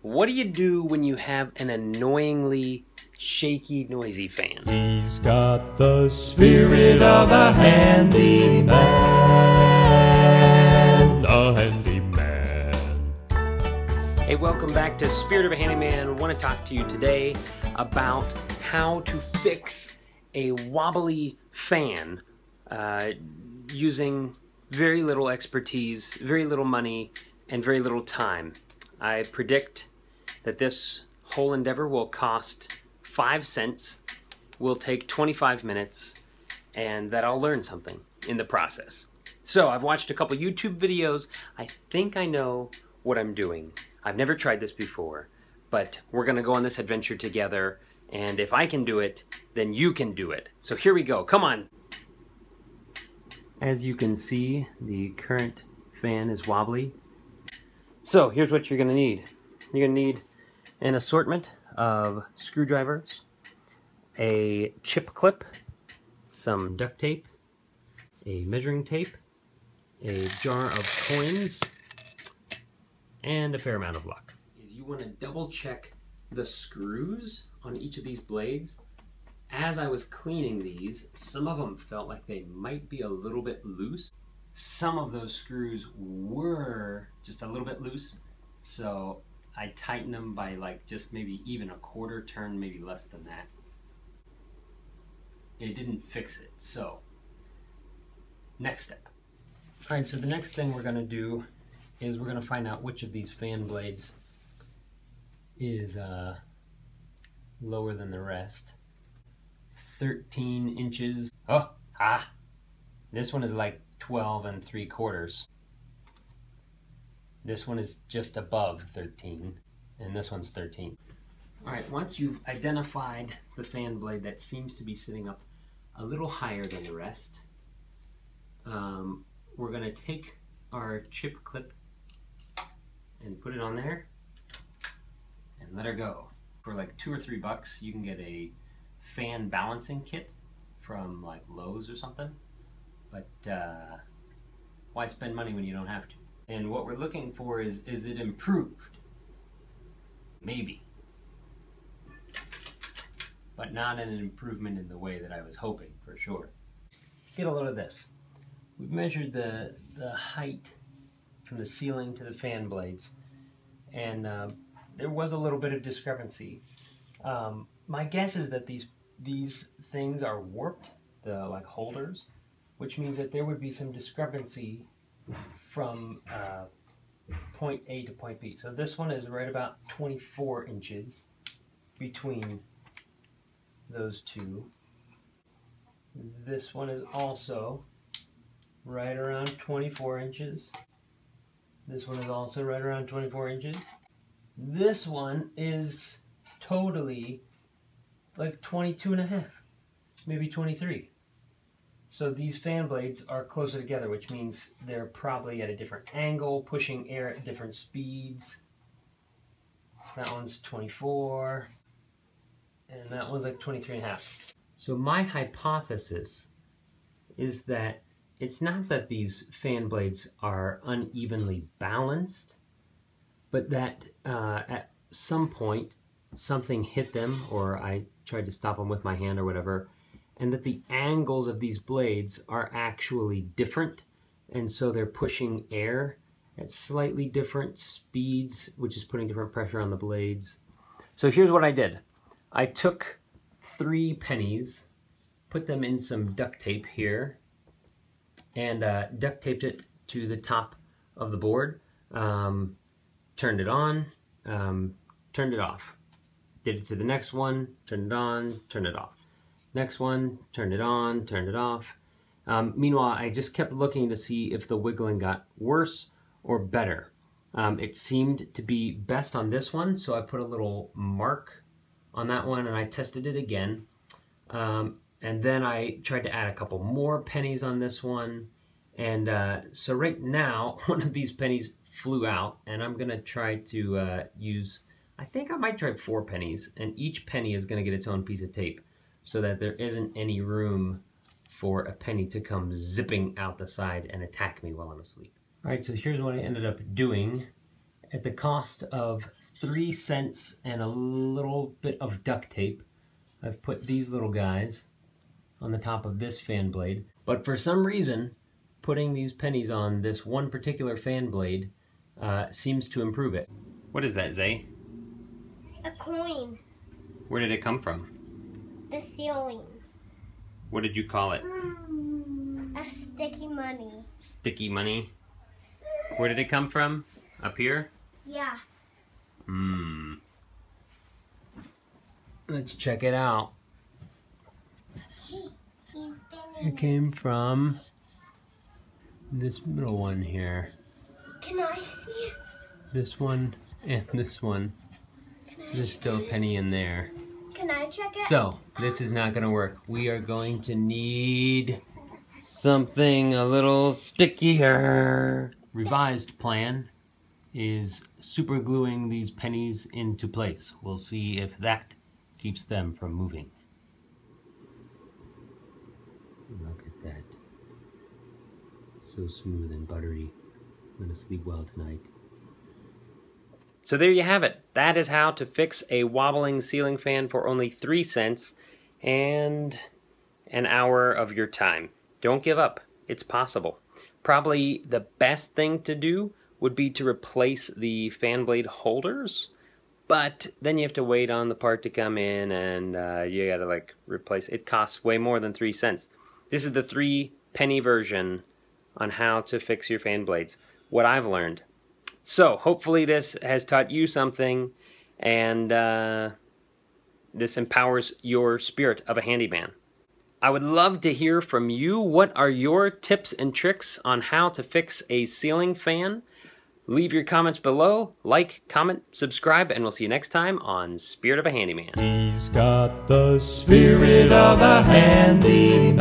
What do you do when you have an annoyingly shaky, noisy fan? He's got the spirit of a handyman. A handyman. Hey, welcome back to Spirit of a Handyman. I want to talk to you today about how to fix a wobbly fan using very little expertise, very little money, and very little time. I predict that this whole endeavor will cost 5 cents, will take 25 minutes, and that I'll learn something in the process. So I've watched a couple YouTube videos. I think I know what I'm doing. I've never tried this before, but we're gonna go on this adventure together, and if I can do it, then you can do it. So here we go, come on. As you can see, the current fan is wobbly. So here's what you're gonna need. You're gonna need an assortment of screwdrivers, a chip clip, some duct tape, a measuring tape, a jar of coins, and a fair amount of luck. You want to double check the screws on each of these blades. As I was cleaning these, some of them felt like they might be a little bit loose. Some of those screws were just a little bit loose, so I tightened them by like just maybe even a quarter turn, maybe less than that. It didn't fix it, so next step. All right, so the next thing we're gonna do is we're gonna find out which of these fan blades is lower than the rest. 13 inches. This one is like 12 3/4. This one is just above 13, and this one's 13. All right, once you've identified the fan blade that seems to be sitting up a little higher than the rest, we're gonna take our chip clip and put it on there and let her go. For like $2 or $3, you can get a fan balancing kit from like Lowe's or something, but why spend money when you don't have to? And what we're looking for is it improved? Maybe. But not an improvement in the way that I was hoping, for sure. Get a load of this. We've measured the height from the ceiling to the fan blades, and there was a little bit of discrepancy. My guess is that these things are warped, the like holders, which means that there would be some discrepancy from point A to point B. So this one is right about 24 inches between those two. This one is also right around 24 inches. This one is also right around 24 inches. This one is totally like 22.5, maybe 23. So these fan blades are closer together, which means they're probably at a different angle, pushing air at different speeds. That one's 24, and that one's like 23.5. So my hypothesis is that it's not that these fan blades are unevenly balanced, but that at some point something hit them, or I tried to stop them with my hand or whatever, and that the angles of these blades are actually different, and so they're pushing air at slightly different speeds, which is putting different pressure on the blades. So here's what I did. I took 3 pennies, put them in some duct tape here, and duct taped it to the top of the board, turned it on, turned it off. Did it to the next one, turned it on, turned it off. Next one, turned it on, turned it off. Meanwhile, I just kept looking to see if the wiggling got worse or better. It seemed to be best on this one, so I put a little mark on that one and I tested it again. And then I tried to add a couple more pennies on this one. And so right now, one of these pennies flew out, and I'm gonna try to use, I think I might try 4 pennies, and each penny is gonna get its own piece of tape so that there isn't any room for a penny to come zipping out the side and attack me while I'm asleep. All right, so here's what I ended up doing. at the cost of 3 cents and a little bit of duct tape. I've put these little guys on the top of this fan blade. But for some reason, putting these pennies on this one particular fan blade seems to improve it. What is that, Zay? A coin. Where did it come from? The ceiling. What did you call it? A sticky money. Sticky money? Where did it come from? Up here? Yeah. Let's check it out. Hey, he's spinning. It came from this middle one here. Can I see? This one and this one. There's still a penny in there. Can I check it? So, this is not going to work. We are going to need something a little stickier. Revised plan is super gluing these pennies into place. We'll see if that keeps them from moving. Look at that. So smooth and buttery. I'm going to sleep well tonight. So there you have it. That is how to fix a wobbling ceiling fan for only 3 cents and an hour of your time. Don't give up. It's possible. Probably the best thing to do would be to replace the fan blade holders, but then you have to wait on the part to come in and you gotta like replace it. It costs way more than 3 cents. This is the 3-penny version on how to fix your fan blades. What I've learned. So, hopefully this has taught you something, and this empowers your spirit of a handyman. I would love to hear from you. What are your tips and tricks on how to fix a ceiling fan? Leave your comments below, like, comment, subscribe, and we'll see you next time on Spirit of a Handyman. He's got the spirit of a handyman.